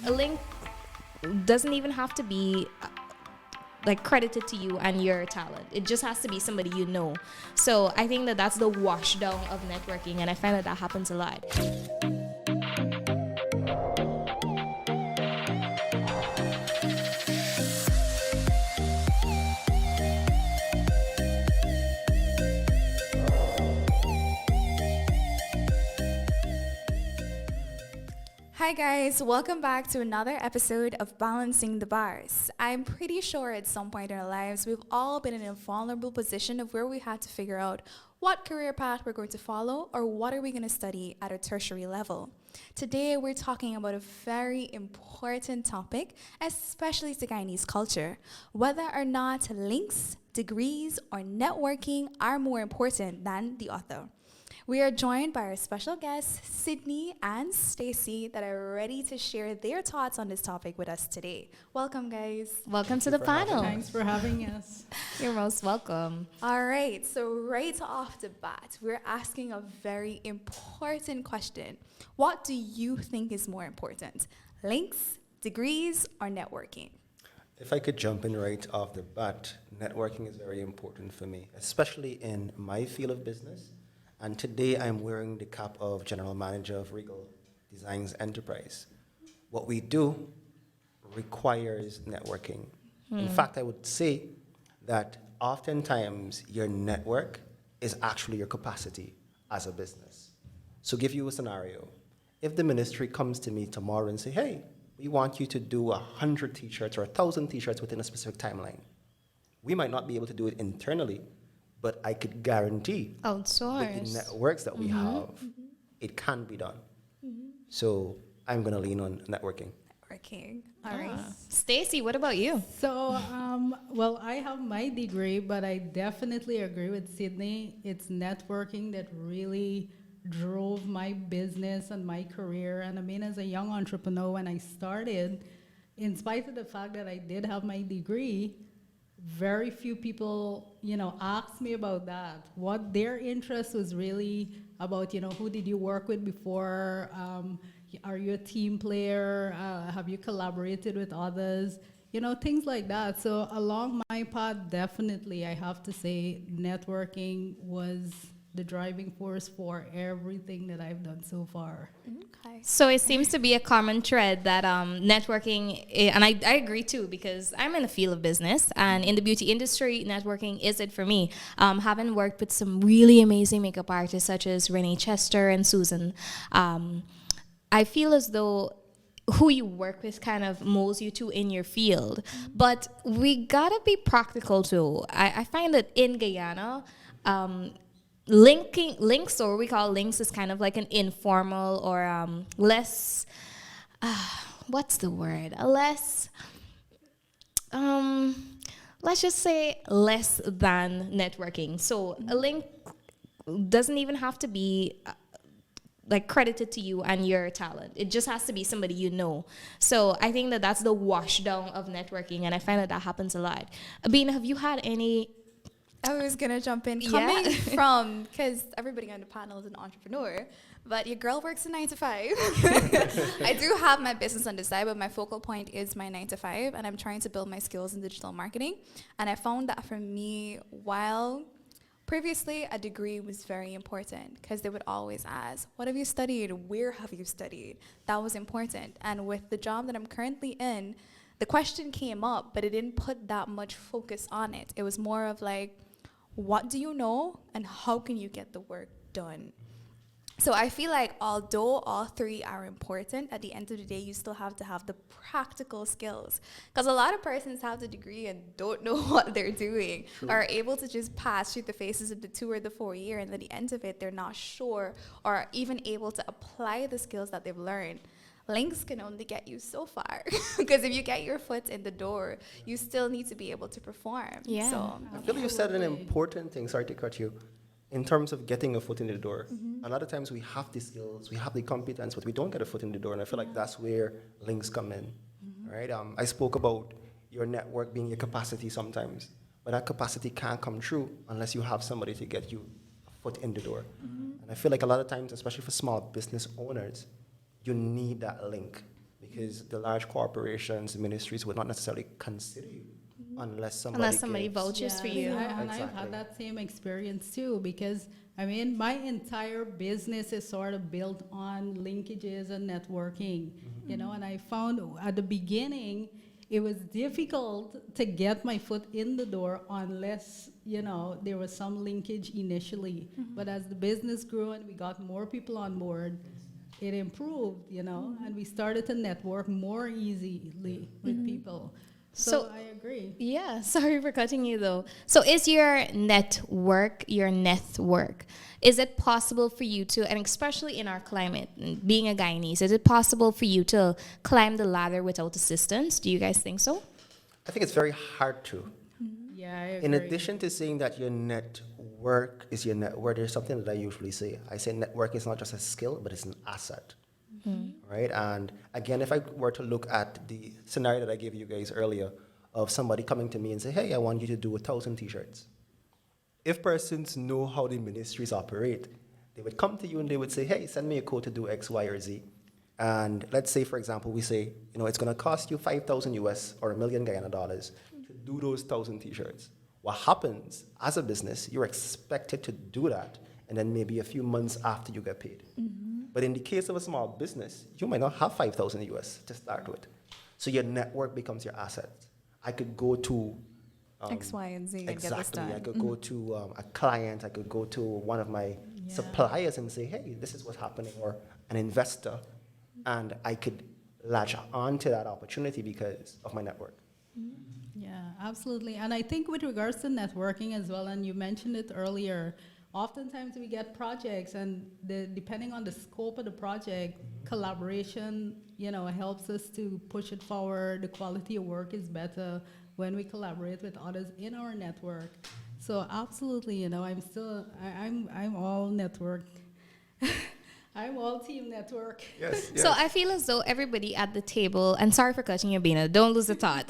a link doesn't even have to be like credited to you and your talent. It just has to be somebody you know. So I think that that's the wash down of networking, and I find that happens a lot. Hi guys, welcome back to another episode of Balancing the Bars. I'm pretty sure at some point in our lives we've all been in a vulnerable position of where we had to figure out what career path we're going to follow or what are we going to study at a tertiary level. Today we're talking about a very important topic, especially to Guyanese culture, whether or not links, degrees, or networking are more important than the other. We are joined by our special guests, Sidney and Stacey, that are ready to share their thoughts on this topic with us today. Welcome, guys. Welcome to the panel. Thanks for having us. You're most welcome. All right, so right off the bat, we're asking a very important question. What do you think is more important, links, degrees, or networking? If I could jump in right off the bat, networking is very important for me, especially in my field of business. And today I'm wearing the cap of General Manager of Regal Designs Enterprise. What we do requires networking. In fact, I would say that oftentimes your network is actually your capacity as a business. So give you a scenario. If the ministry comes to me tomorrow and say, hey, we want you to do 100 t-shirts or 1,000 t-shirts within a specific timeline, we might not be able to do it internally, but I could guarantee with the networks that we have, it can be done. So I'm going to lean on networking. Networking. All right. Stacey, what about you? So, well, I have my degree, but I definitely agree with Sidney. It's networking that really drove my business and my career. And I mean, as a young entrepreneur, when I started, in spite of the fact that I did have my degree, very few people, asked me about that. What their interest was really about, who did you work with before? Are you a team player? Have you collaborated with others? Things like that. So along my path, definitely, I have to say networking was the driving force for everything that I've done so far. Okay. So it seems to be a common thread that networking, and I agree too, because I'm in the field of business, and in the beauty industry, networking is it for me. Having worked with some really amazing makeup artists such as Renee Chester and Susan, I feel as though who you work with kind of molds you to in your field. But we gotta be practical too. I find that in Guyana, links, or we call links, is kind of like an informal or less what's the word, a less let's just say less than networking. So a link doesn't even have to be like credited to you and your talent. It just has to be somebody you know. So I think that that's the wash down of networking, and I find that happens a lot. Abina, have you had any? I was going to jump in. Coming from, because everybody on the panel is an entrepreneur, but your girl works a 9 to 5. I do have my business on the side, but my focal point is my 9 to 5, and I'm trying to build my skills in digital marketing. And I found that for me, while previously a degree was very important, because they would always ask, what have you studied? Where have you studied? That was important. And with the job that I'm currently in, the question came up, but it didn't put that much focus on it. It was more of like, what do you know and how can you get the work done? So I feel like although all three are important, at the end of the day, you still have to have the practical skills. Because a lot of persons have the degree and don't know what they're doing, or are able to just pass through the phases of the 2 or the 4 year, and at the end of it, they're not sure or even able to apply the skills that they've learned. Links can only get you so far, because if you get your foot in the door, you still need to be able to perform. Yeah. So I feel you said an important thing, sorry to cut you, in terms of getting a foot in the door. A lot of times we have the skills, we have the competence, but we don't get a foot in the door, and I feel like that's where links come in, right? I spoke about your network being your capacity sometimes, but that capacity can't come true unless you have somebody to get you a foot in the door. And I feel like a lot of times, especially for small business owners, you need that link. because the large corporations, the ministries would not necessarily consider you unless somebody gives. vouches for you. And I've Exactly. had that same experience too, because I mean, my entire business is sort of built on linkages and networking, you know, and I found at the beginning it was difficult to get my foot in the door unless, you know, there was some linkage initially. But as the business grew and we got more people on board, it improved, you know, and we started to network more easily with people. So I agree. Yeah, sorry for cutting you though. So is your network your net work? Is it possible for you to, and especially in our climate, being a Guyanese, is it possible for you to climb the ladder without assistance? Do you guys think so? I think it's very hard to. Yeah, I agree. In addition to saying that your network is your net worth, there's something that I usually say. I say network is not just a skill, but it's an asset. Right? And again, if I were to look at the scenario that I gave you guys earlier of somebody coming to me and say, hey, I want you to do 1,000 t-shirts. If persons know how the ministries operate, they would come to you and they would say, hey, send me a code to do X, Y, or Z. And let's say, for example, we say, you know, it's going to cost you 5,000 US or $1 million Guyana dollars to do those 1,000 t-shirts. What happens as a business, you're expected to do that, and then maybe a few months after you get paid. But in the case of a small business, you might not have 5,000 US to start with. So your network becomes your asset. I could go to X, Y, and Z and get this exactly. done. I could go to a client. I could go to one of my suppliers and say, hey, this is what's happening, or an investor. And I could latch on to that opportunity because of my network. Yeah, absolutely. And I think with regards to networking as well, and you mentioned it earlier, oftentimes we get projects, and depending on the scope of the project, collaboration, you know, helps us to push it forward. The quality of work is better when we collaborate with others in our network. So absolutely, you know, I'm all network. I'm all team network. Yes. So I feel as though everybody at the table, and sorry for cutting you, Bina, don't lose the thought.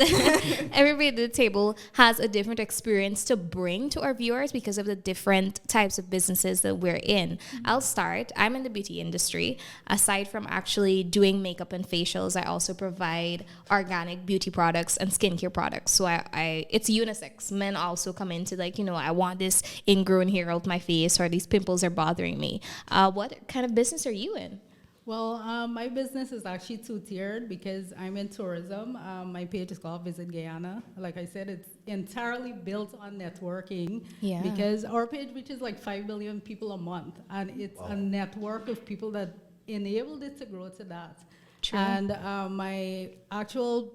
Everybody at the table has a different experience to bring to our viewers because of the different types of businesses that we're in. I'll start. I'm in the beauty industry. Aside from actually doing makeup and facials, I also provide organic beauty products and skincare products. So it's unisex. Men also come into like, you know, I want this ingrown hair out my face, or these pimples are bothering me. What kind of business are you in? Well, my business is actually two-tiered because I'm in tourism. My page is called Visit Guyana. Like I said, it's entirely built on networking. Yeah. Because our page reaches like 5 million people a month, and it's a network of people that enabled it to grow to that. True. And my actual,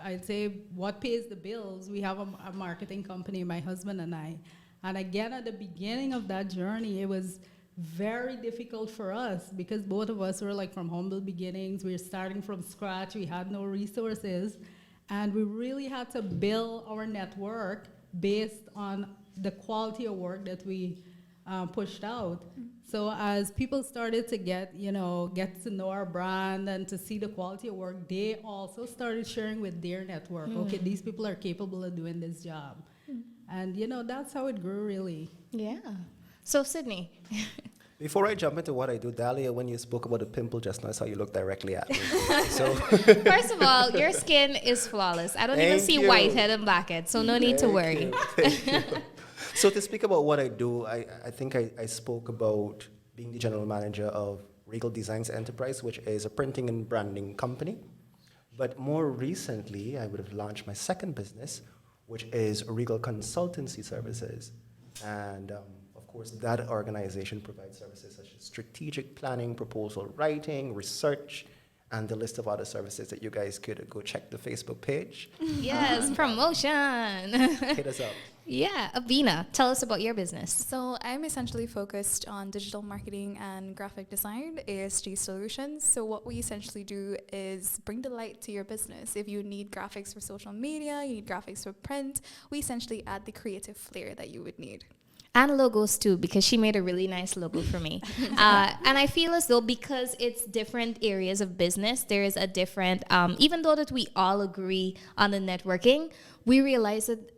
I'd say, what pays the bills, we have a marketing company, my husband and I. And again, at the beginning of that journey, it was very difficult for us because both of us were like from humble beginnings. We were starting from scratch. We had no resources. And we really had to build our network based on the quality of work that we pushed out. So as people started to get to know our brand and to see the quality of work, they also started sharing with their network. Okay, these people are capable of doing this job. And, you know, that's how it grew, really. Yeah. So, Sidney. Before I jump into what I do, Dahlia, when you spoke about a pimple just now, I saw you look directly at me. So First of all, your skin is flawless. I don't even Thank see you. whitehead and blackhead, so no need to worry. Thank you. So to speak about what I do, I think I spoke about being the general manager of Regal Designs Enterprise, which is a printing and branding company. But more recently, I would have launched my second business, which is Regal Consultancy Services. And of course, that organization provides services such as strategic planning, proposal writing, research, and the list of other services that you guys could go check the Facebook page. Yes, promotion. Hit us up. Yeah, Abina, tell us about your business. So I'm essentially focused on digital marketing and graphic design, ASG solutions. So what we essentially do is bring the light to your business. If you need graphics for social media, you need graphics for print, we essentially add the creative flair that you would need. And logos too, because she made a really nice logo for me. And I feel as though because it's different areas of business, there is a different, even though that we all agree on the networking, we realize that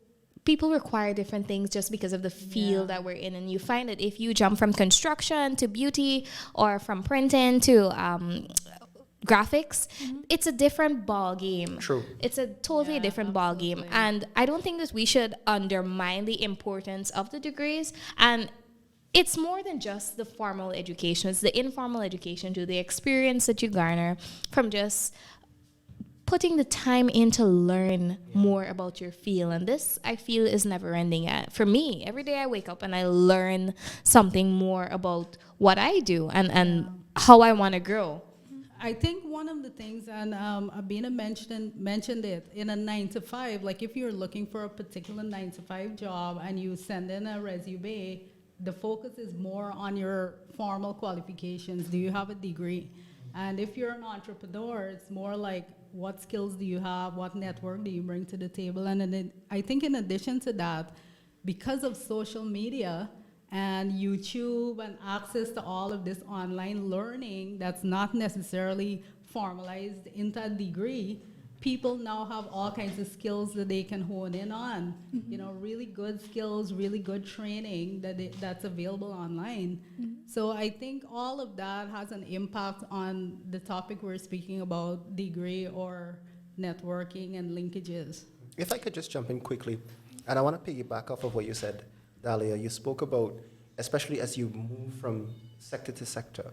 people require different things just because of the field that we're in. And you find that if you jump from construction to beauty or from printing to graphics, it's a different ball game. True. It's a totally different ball game. And I don't think that we should undermine the importance of the degrees. And it's more than just the formal education. It's the informal education too, the experience that you garner from just putting the time in to learn more about your field. And this, I feel, is never ending. For me, every day I wake up and I learn something more about what I do and how I want to grow. I think one of the things, and Abina mentioned it, in a 9-to-5, like if you're looking for a particular 9-to-5 job and you send in a resume, the focus is more on your formal qualifications. Do you have a degree? And if you're an entrepreneur, it's more like, what skills do you have? What network do you bring to the table? And then I think in addition to that, because of social media and YouTube and access to all of this online learning that's not necessarily formalized into a degree, people now have all kinds of skills that they can hone in on. You know, really good skills, really good training that's available online. So I think all of that has an impact on the topic we're speaking about, degree or networking and linkages. If I could just jump in quickly, and I want to piggyback off of what you said, Dahlia. You spoke about, especially as you move from sector to sector,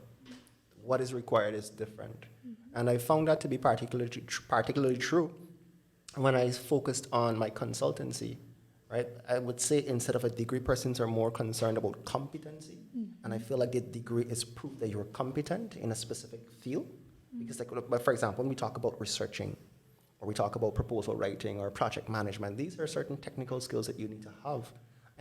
what is required is different. And I found that to be particularly true when I focused on my consultancy, right? I would say instead of a degree, persons are more concerned about competency. And I feel like the degree is proof that you're competent in a specific field. Because like, for example, when we talk about researching, or we talk about proposal writing or project management, these are certain technical skills that you need to have.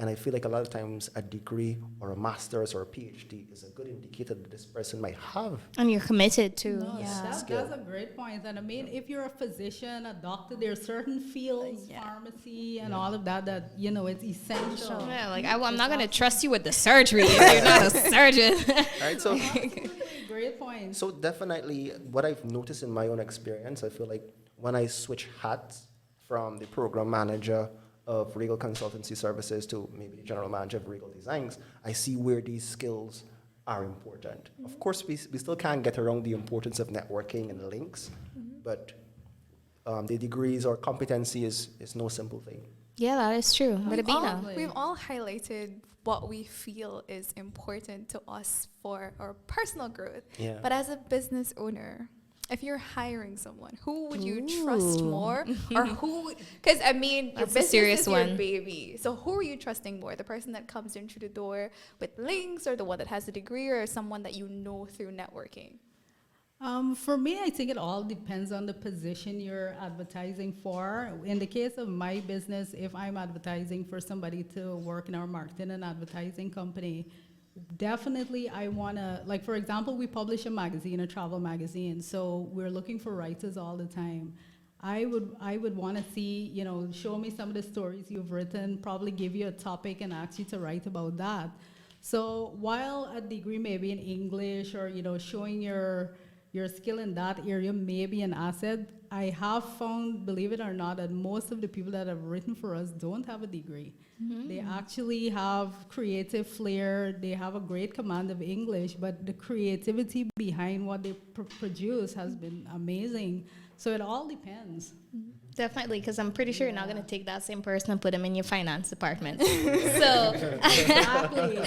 And I feel like a lot of times a degree or a master's or a PhD is a good indicator that this person might have. And you're committed to. No, that's a great point. And I mean, if you're a physician, a doctor, there are certain fields, pharmacy and all of that, you know, it's essential. Yeah, like I'm not going to trust you with the surgery if you're not a surgeon. Right, so great point. So definitely what I've noticed in my own experience, I feel like when I switch hats from the program manager of Regal Consultancy Services to maybe the general manager of Regal Designs, I see where these skills are important. Of course, we still can't get around the importance of networking and links, but the degrees or competency is no simple thing. Yeah, that is true. But We've all highlighted what we feel is important to us for our personal growth. Yeah. But as a business owner, if you're hiring someone, who would you trust more? Or who, because I mean, your business is your baby. So who are you trusting more? The person that comes in through the door with links, or the one that has a degree, or someone that you know through networking? For me, I think it all depends on the position you're advertising for. In the case of my business, if I'm advertising for somebody to work in our marketing and advertising company, definitely I want to, like for example, we publish a magazine, a travel magazine, so we're looking for writers all the time. I would want to see, you know, show me some of the stories you've written, probably give you a topic and ask you to write about that. So while a degree may be in English or, you know, showing your skill in that area may be an asset, I have found, believe it or not, that most of the people that have written for us don't have a degree. They actually have creative flair, they have a great command of English, but the creativity behind what they produce has been amazing. So it all depends. Definitely, because I'm pretty sure you're not going to take that same person and put them in your finance department. So exactly.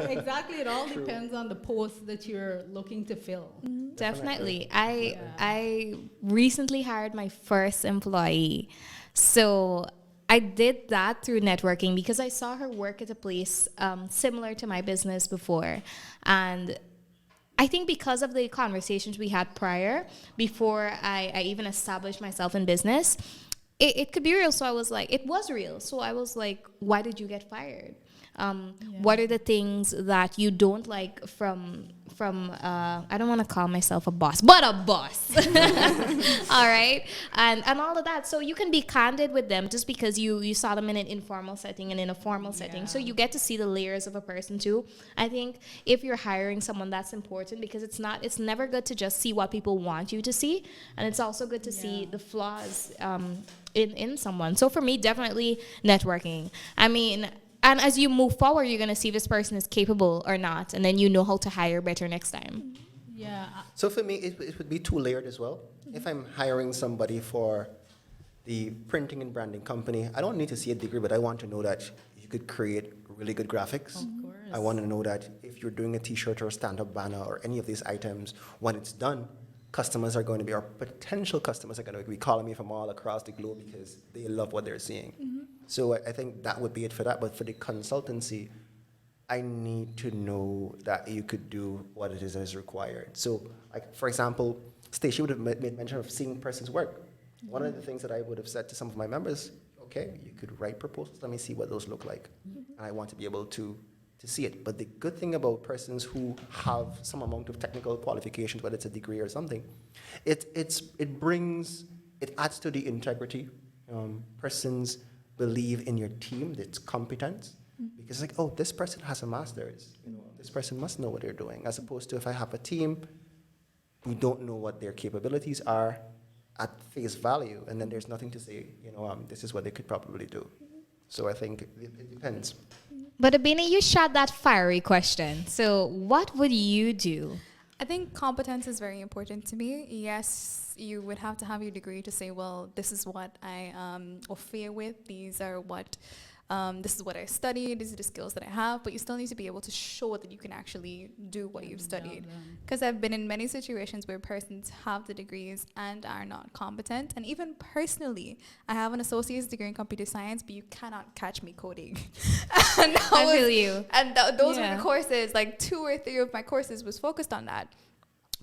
Exactly. It all depends on the post that you're looking to fill. Definitely. I recently hired my first employee. So I did that through networking because I saw her work at a place similar to my business before. And I think because of the conversations we had prior, before I even established myself in business, it could be real. So I was like, it was real. So I was like, why did you get fired? What are the things that you don't like from I don't want to call myself a boss, but a boss. All right. And all of that. So you can be candid with them just because you saw them in an informal setting and in a formal setting. So you get to see the layers of a person too. I think if you're hiring someone, that's important because it's never good to just see what people want you to see. And it's also good to see the flaws in someone. So for me, definitely networking. I mean, and as you move forward, you're going to see if this person is capable or not. And then you know how to hire better next time. Yeah. So for me, it would be two-layered as well. If I'm hiring somebody for the printing and branding company, I don't need to see a degree, but I want to know that you could create really good graphics. Of course. I want to know that if you're doing a T-shirt or a stand-up banner or any of these items, when it's done, customers are going to be, or potential customers are going to be calling me from all across the globe because they love what they're seeing. So I think that would be it for that. But for the consultancy, I need to know that you could do what it is that is required. So, like, for example, Stacey would have made mention of seeing person's work. One of the things that I would have said to some of my members, okay, you could write proposals, let me see what those look like. And I want to be able to see it. But the good thing about persons who have some amount of technical qualifications, whether it's a degree or something, it adds to the integrity. Persons believe in your team, its competence, because it's like, oh, this person has a master's. This person must know what they're doing, as opposed to if I have a team, we don't know what their capabilities are at face value, and then there's nothing to say, this is what they could probably do. So I think it depends. But Abina, you shot that fiery question. So what would you do? I think competence is very important to me. Yes, you would have to have your degree to say, well, this is what I affair with. These are what, this is what I studied. These are the skills that I have. But you still need to be able to show that you can actually do what you've studied. Because I've been in many situations where persons have the degrees and are not competent. And even personally, I have an associate's degree in computer science, but you cannot catch me coding. And I feel you. And those were the courses, like 2 or 3 of my courses was focused on that.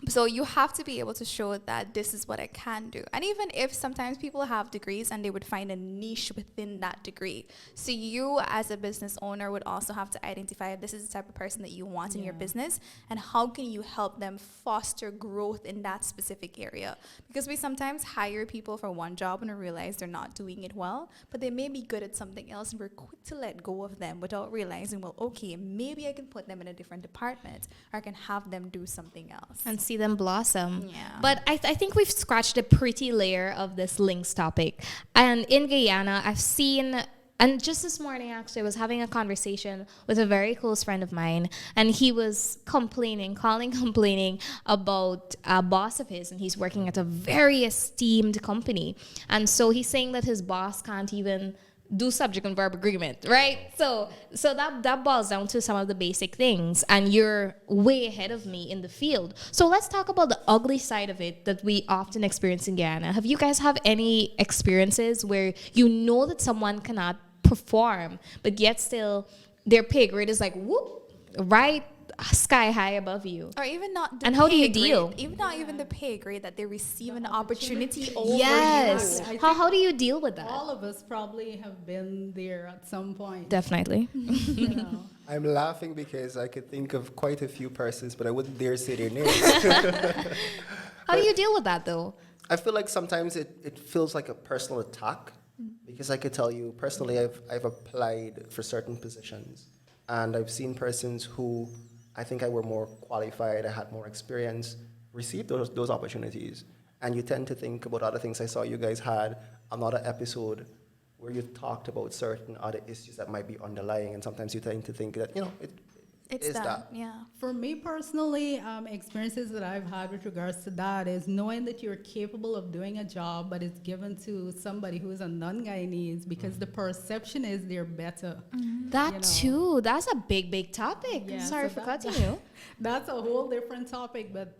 So you have to be able to show that this is what I can do. And even if sometimes people have degrees and they would find a niche within that degree. So you as a business owner would also have to identify if this is the type of person that you want in your business and how can you help them foster growth in that specific area. Because we sometimes hire people for one job and we realize they're not doing it well, but they may be good at something else and we're quick to let go of them without realizing, well, okay, maybe I can put them in a different department or I can have them do something else. And see them blossom. Yeah. But I think we've scratched a pretty layer of this links topic. And in Guyana, I've seen, and just this morning actually, I was having a conversation with a very close friend of mine, and he was complaining about a boss of his, and he's working at a very esteemed company. And so he's saying that his boss can't even do subject and verb agreement, right? So that boils down to some of the basic things, and you're way ahead of me in the field. So let's talk about the ugly side of it that we often experience in Guyana. Have you guys have any experiences where you know that someone cannot perform, but yet still their pay grade is like whoop, right sky high above you? Or even not the and how do you pay deal? grade, even not even the pay grade, that they receive an opportunity over Yes. you. How do you deal with that? All of us probably have been there at some point. Definitely. You know. I'm laughing because I could think of quite a few persons, but I wouldn't dare say their names. How do you deal with that though? I feel like sometimes it feels like a personal attack, because I could tell you personally, I've applied for certain positions, and I've seen persons who I think I were more qualified, I had more experience, receive those opportunities. And you tend to think about other things. I saw you guys had another episode where you talked about certain other issues that might be underlying, and sometimes you tend to think that, It's that. Yeah. For me personally, experiences that I've had with regards to that is knowing that you're capable of doing a job, but it's given to somebody who is a non-Guyanese because the perception is they're better. That too. That's a big topic. Yeah, Sorry so for that- cutting you. That's a whole different topic, but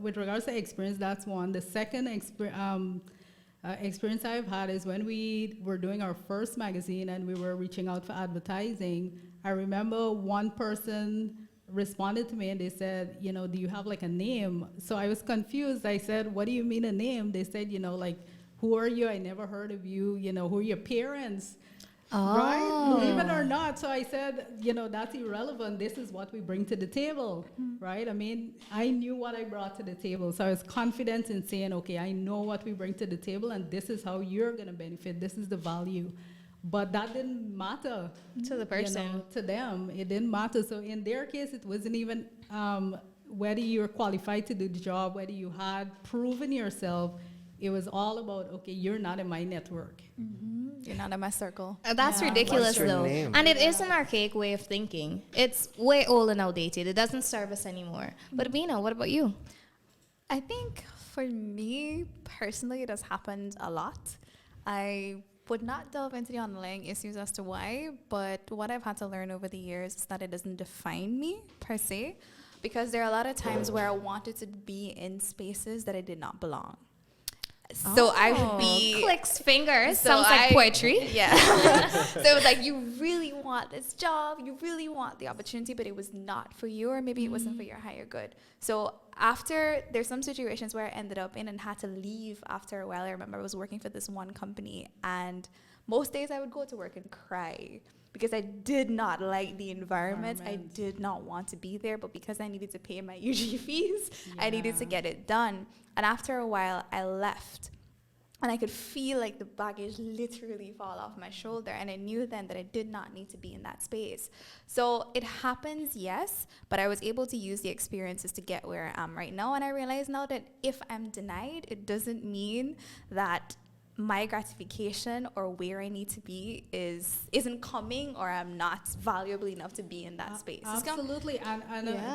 with regards to experience, that's one. The second experience I've had is when we were doing our first magazine and we were reaching out for advertising. I remember one person responded to me and they said, do you have like a name? So I was confused. I said, what do you mean a name? They said, who are you? I never heard of you. Who are your parents? Right? Believe it or not. So I said, that's irrelevant. This is what we bring to the table, right? I mean, I knew what I brought to the table. So I was confident in saying, okay, I know what we bring to the table and this is how you're going to benefit. This is the value. But that didn't matter To the person. to them. It didn't matter. So in their case, it wasn't even whether you're qualified to do the job, whether you had proven yourself. It was all about, okay, you're not in my network. You're not in my circle. That's Yeah. ridiculous What's your though. name? And it is an archaic way of thinking. It's way old and outdated. It doesn't serve us anymore. But Bina, what about you? I think for me personally, it has happened a lot. I would not delve into the underlying issues as to why, but what I've had to learn over the years is that it doesn't define me per se, because there are a lot of times where I wanted to be in spaces that I did not belong. So I would be clicks fingers. So Sounds like poetry. Yeah. So like you really want this job, you really want the opportunity, but it was not for you, or maybe it wasn't for your higher good. So after, there's some situations where I ended up in and had to leave after a while. I remember I was working for this one company, and most days I would go to work and cry because I did not like the environment. I did not want to be there, but because I needed to pay my UG fees, I needed to get it done. And after a while, I left. And I could feel like the baggage literally fall off my shoulder. And I knew then that I did not need to be in that space. So it happens, yes, but I was able to use the experiences to get where I am right now. And I realize now that if I'm denied, it doesn't mean that my gratification or where I need to be isn't coming, or I'm not valuable enough to be in that space. Absolutely, and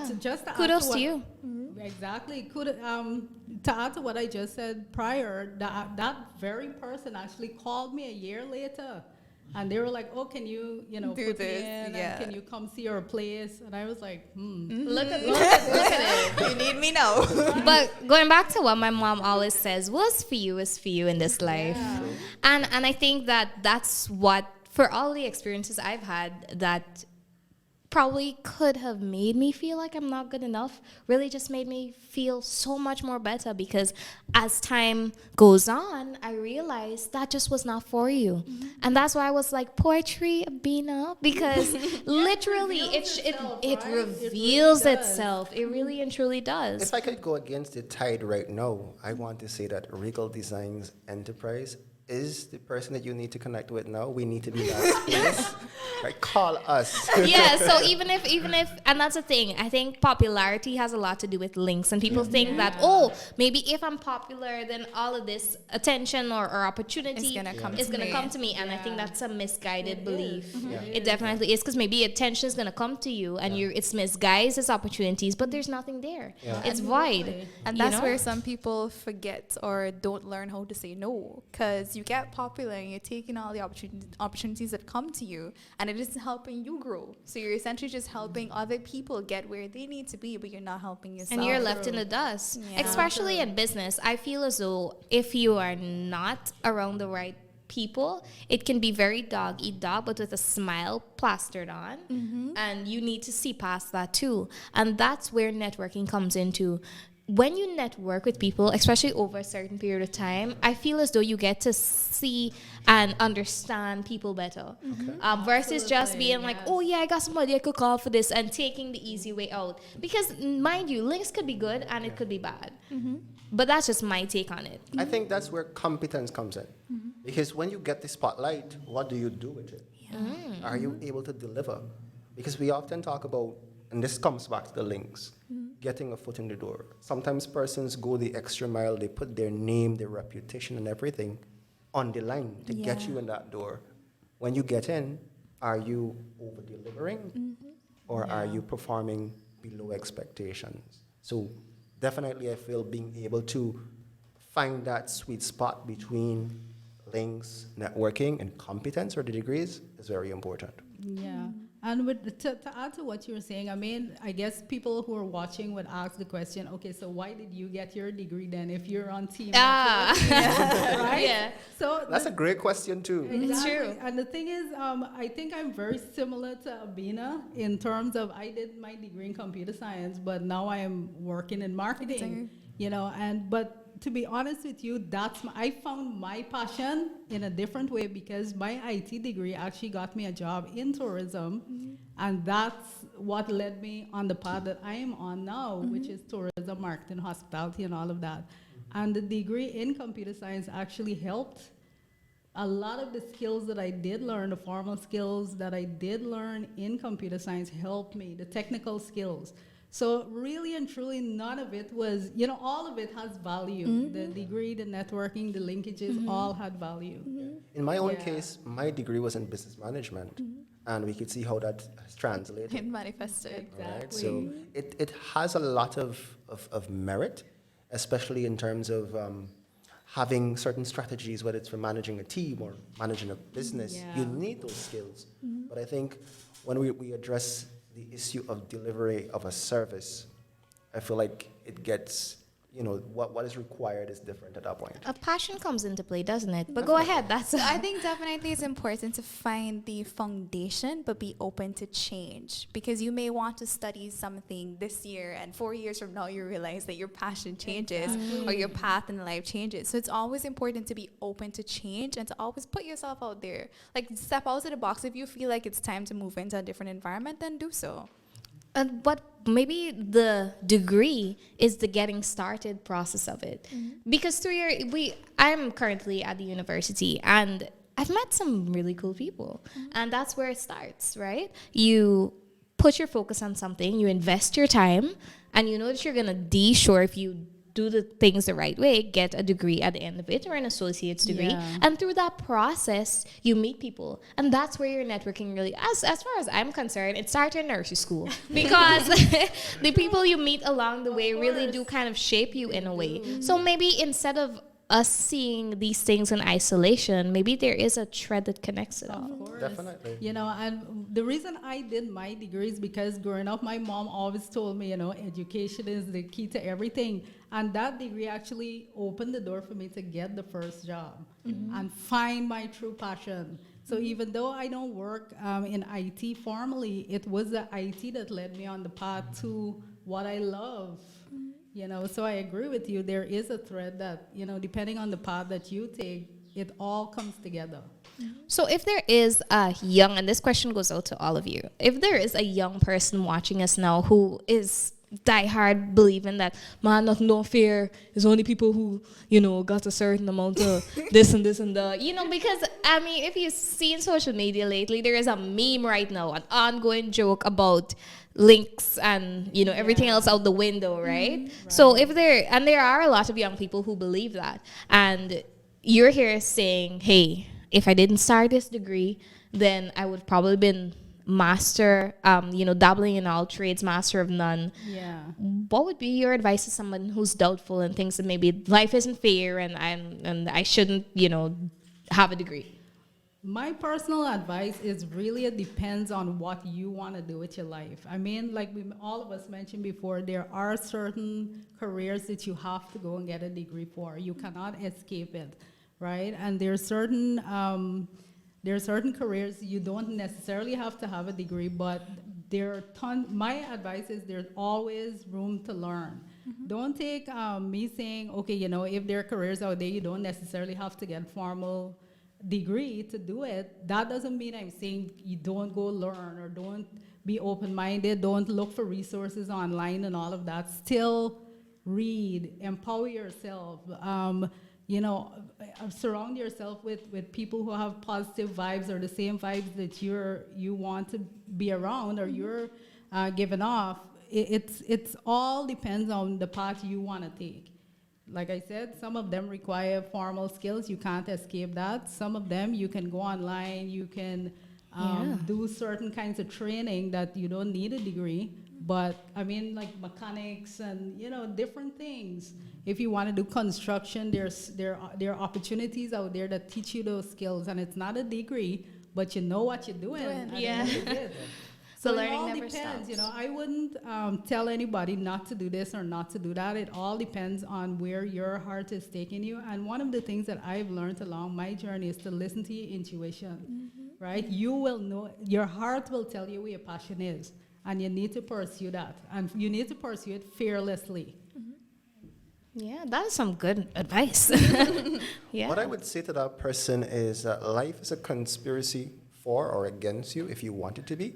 to just to kudos add to you. Exactly. To add to what I just said prior, that very person actually called me a year later, and they were like, "Oh, can you do put this? me in, and can you come see our place?" And I was like, Look at it. You need me now. But going back to what my mom always says, what's for you is for you in this life. And I think that's what, for all the experiences I've had that probably could have made me feel like I'm not good enough, really just made me feel so much more better, because as time goes on, I realized that just was not for you. And that's why I was like, poetry, Abina, because literally it reveals itself. It really and truly does. If I could go against the tide right now, I want to say that Regal Designs Enterprise is the person that you need to connect with now. We need to be in that space. Right? Call us. Yeah, so even if, and that's the thing, I think popularity has a lot to do with links, and people think that, maybe if I'm popular, then all of this attention or opportunity is gonna come to me. And I think that's a misguided belief. It definitely is, because maybe attention is gonna come to you, and it's misguised as opportunities, but there's nothing there. It's void. And that's where some people forget or don't learn how to say no, because you get popular and you're taking all the opportunities that come to you, and it isn't helping you grow. So you're essentially just helping other people get where they need to be, but you're not helping yourself. And you're left in the dust. Especially in business. I feel as though if you are not around the right people, it can be very dog eat dog, but with a smile plastered on. And you need to see past that too. And that's where networking comes into. When you network with people, especially over a certain period of time, I feel as though you get to see and understand people better. Versus just being like, oh yeah, I got somebody I could call for this, and taking the easy way out. Because mind you, links could be good and it could be bad. But that's just my take on it. I think that's where competence comes in. Because when you get the spotlight, what do you do with it? Are you able to deliver? Because we often talk about, and this comes back to the links, getting a foot in the door. Sometimes persons go the extra mile. They put their name, their reputation, and everything on the line to get you in that door. When you get in, are you over-delivering, or are you performing below expectations? So definitely I feel being able to find that sweet spot between links, networking, and competence or the degrees is very important. Yeah. And to add to what you were saying, I mean, I guess people who are watching would ask the question, okay, so why did you get your degree then if you're on team? Right? Yeah. So That's a great question too. exactly. It's true. And the thing is, I think I'm very similar to Abina in terms of I did my degree in computer science, but now I am working in marketing, but to be honest with you, I found my passion in a different way, because my IT degree actually got me a job in tourism, and that's what led me on the path that I am on now, which is tourism, marketing, hospitality, and all of that. And the degree in computer science actually helped. A lot of the skills that I did learn, the formal skills that I did learn in computer science, helped me, the technical skills. So really and truly, none of it was, all of it has value. The degree, the networking, the linkages, all had value. In my own case, my degree was in business management, and we could see how that has translated. It manifested. Exactly. Right? So it has a lot of merit, especially in terms of having certain strategies, whether it's for managing a team or managing a business. Yeah. You need those skills. But I think when we address the issue of delivery of a service, I feel like it gets, what is required is different at that point. A passion comes into play, doesn't it? But go ahead. That's I think definitely it's important to find the foundation, but be open to change. Because you may want to study something this year, and 4 years from now, you realize that your passion changes or your path in life changes. So it's always important to be open to change and to always put yourself out there. Like, step out of the box. If you feel like it's time to move into a different environment, then do so. But maybe the degree is the getting started process of it. Because I'm currently at the university and I've met some really cool people. And that's where it starts, right? You put your focus on something, you invest your time, and you know that you're going to sure if you do the things the right way, get a degree at the end of it or an associate's degree. Yeah. And through that process, you meet people. And that's where your networking really, as far as I'm concerned, it started in nursery school. Because the people you meet along the way really do kind of shape you in a way. So maybe instead of us seeing these things in isolation, maybe there is a thread that connects it all. Of course. Definitely. And the reason I did my degree is because growing up, my mom always told me, education is the key to everything. And that degree actually opened the door for me to get the first job and find my true passion. So even though I don't work in IT formally, it was the IT that led me on the path to what I love. So I agree with you. There is a thread that, depending on the path that you take, it all comes together. So if there is a young, and this question goes out to all of you, if there is a young person watching us now who is diehard believing that, man, not no fear, it's only people who, got a certain amount of this and this and that, because, if you've seen social media lately, there is a meme right now, an ongoing joke about links and everything else out the window, right? So there are a lot of young people who believe that, and you're here saying, hey, if I didn't start this degree, then I would probably been master, dabbling in all trades, master of none. Yeah. What would be your advice to someone who's doubtful and thinks that maybe life isn't fair and I shouldn't have a degree? My personal advice is really it depends on what you want to do with your life. Like all of us mentioned before, there are certain careers that you have to go and get a degree for. You cannot escape it, right? And there are certain careers you don't necessarily have to have a degree, but my advice is there's always room to learn. Don't take me saying, okay, if there are careers out there, you don't necessarily have to get formal degree to do it. That doesn't mean I'm saying you don't go learn or don't be open-minded, don't look for resources online and all of that. Still read, empower yourself, surround yourself with people who have positive vibes or the same vibes that you want to be around or you're giving off. It's all depends on the path you want to take. Like I said, some of them require formal skills. You can't escape that. Some of them you can go online. You can do certain kinds of training that you don't need a degree. But like mechanics and different things. If you want to do construction, there are opportunities out there that teach you those skills, and it's not a degree, but you know what you're doing. at the end of it. So learning it all never depends. stops. I wouldn't tell anybody not to do this or not to do that. It all depends on where your heart is taking you. And one of the things that I've learned along my journey is to listen to your intuition. Right? You will know. Your heart will tell you where your passion is. And you need to pursue that. And you need to pursue it fearlessly. Yeah, that is some good advice. Yeah. What I would say to that person is that life is a conspiracy for or against you if you want it to be.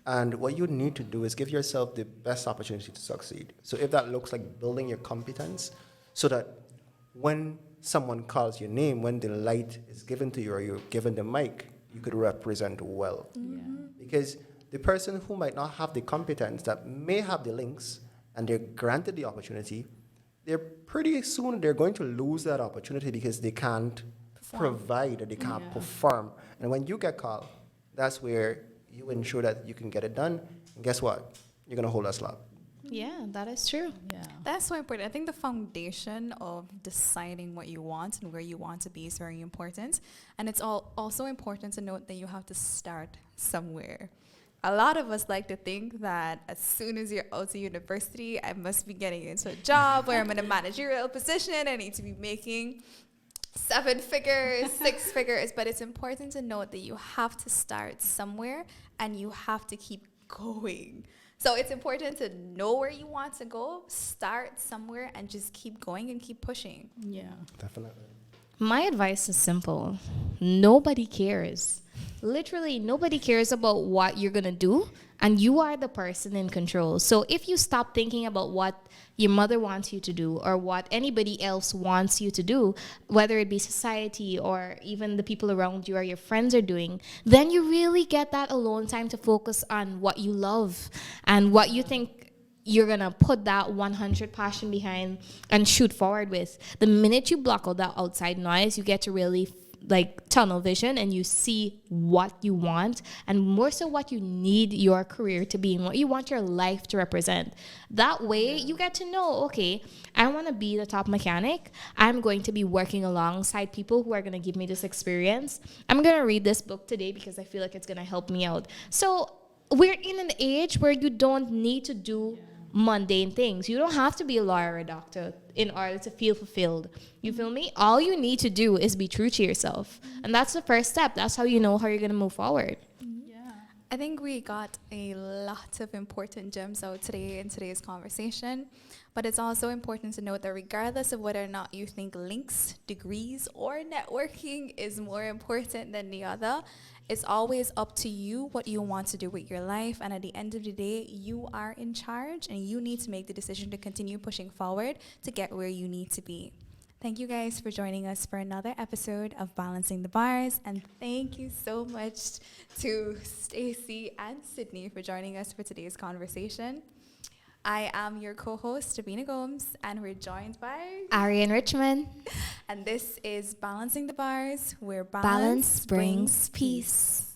And what you need to do is give yourself the best opportunity to succeed. So if that looks like building your competence so that when someone calls your name, when the light is given to you or you're given the mic, you could represent well. Yeah. Because the person who might not have the competence that may have the links and they're granted the opportunity, they're pretty soon they're going to lose that opportunity because they can't provide or they can't perform. And when you get called, that's where you ensure that you can get it done. And guess what? You're going to hold a slot. Yeah, that is true. Yeah. That's so important. I think the foundation of deciding what you want and where you want to be is very important. And it's also important to note that you have to start somewhere. A lot of us like to think that as soon as you're out of university, I must be getting into a job where I'm in a managerial position. I need to be making 7 figures, 6 figures. But it's important to note that you have to start somewhere and you have to keep going. So it's important to know where you want to go, start somewhere, and just keep going and keep pushing. Yeah. Definitely. My advice is simple. Nobody cares. Literally, nobody cares about what you're going to do, and you are the person in control. So if you stop thinking about what your mother wants you to do or what anybody else wants you to do, whether it be society or even the people around you or your friends are doing, then you really get that alone time to focus on what you love and what you think you're going to put that 100 passion behind and shoot forward with. The minute you block out that outside noise, you get to really like tunnel vision and you see what you want and more so what you need your career to be and what you want your life to represent. That way you get to know, okay, I want to be the top mechanic. I'm going to be working alongside people who are going to give me this experience. I'm going to read this book today because I feel like it's going to help me out. So we're in an age where you don't need to do mundane things. You don't have to be a lawyer or a doctor in order to feel fulfilled. You feel me? All you need to do is be true to yourself. And that's the first step. That's how you know how you're going to move forward. Yeah. I think we got a lot of important gems out today in today's conversation, but it's also important to note that regardless of whether or not you think links, degrees, or networking is more important than the other, it's always up to you what you want to do with your life, and at the end of the day, you are in charge and you need to make the decision to continue pushing forward to get where you need to be. Thank you guys for joining us for another episode of Balancing the Bars, and thank you so much to Stacey and Sidney for joining us for today's conversation. I am your co-host, Davina Gomes, and we're joined by Arian Richmond. and this is Balancing the Bars, where Balance brings peace.